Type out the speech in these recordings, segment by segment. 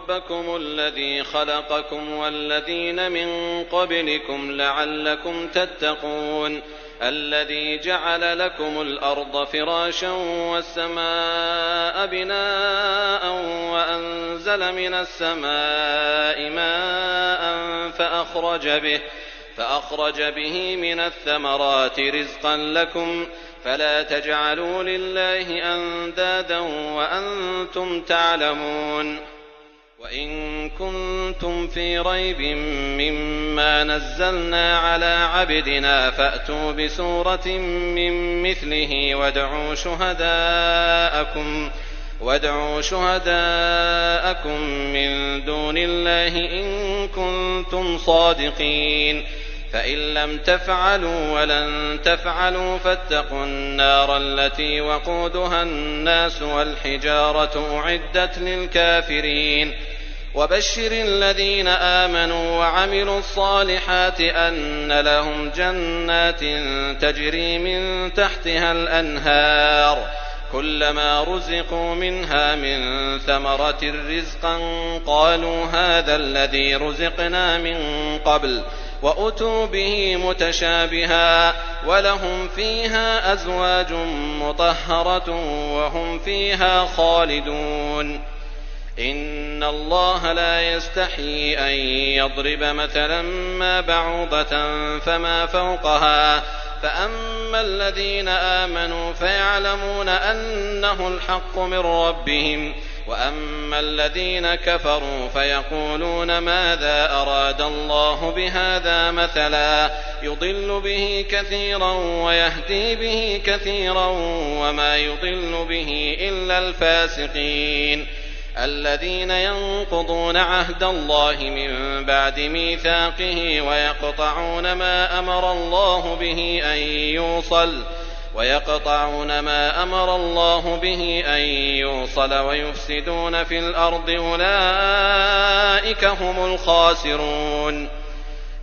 ربكم الذي خلقكم والذين من قبلكم لعلكم تتقون الذي جعل لكم الأرض فراشا والسماء بناء وأنزل من السماء ماء فأخرج به من الثمرات رزقا لكم فلا تجعلوا لله أندادا وأنتم تعلمون وإن كنتم في ريب مما نزلنا على عبدنا فأتوا بسورة من مثله وادعوا شهداءكم من دون الله إن كنتم صادقين فإن لم تفعلوا ولن تفعلوا فاتقوا النار التي وقودها الناس والحجارة أعدت للكافرين وبشر الذين آمنوا وعملوا الصالحات أن لهم جنات تجري من تحتها الأنهار كلما رزقوا منها من ثمرة رزقا قالوا هذا الذي رزقنا من قبل وأتوا به متشابها ولهم فيها أزواج مطهرة وهم فيها خالدون إن الله لا يستحيي أن يضرب مثلا ما بعوضة فما فوقها فأما الذين آمنوا فيعلمون أنه الحق من ربهم وأما الذين كفروا فيقولون ماذا أراد الله بهذا مثلا يضل به كثيرا ويهدي به كثيرا وما يضل به إلا الفاسقين الذين ينقضون عهد الله من بعد ميثاقه ويقطعون ما أمر الله به أن يوصل ويفسدون في الأرض أولئك هم الخاسرون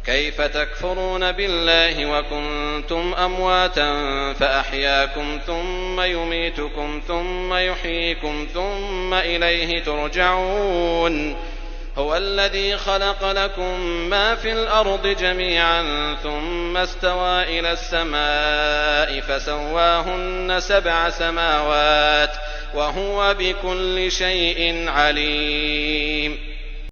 كيف تكفرون بالله وكنتم أمواتا فأحياكم ثم يميتكم ثم يحييكم ثم إليه ترجعون هو الذي خلق لكم ما في الأرض جميعا ثم استوى إلى السماء فسواهن 7 سماوات وهو بكل شيء عليم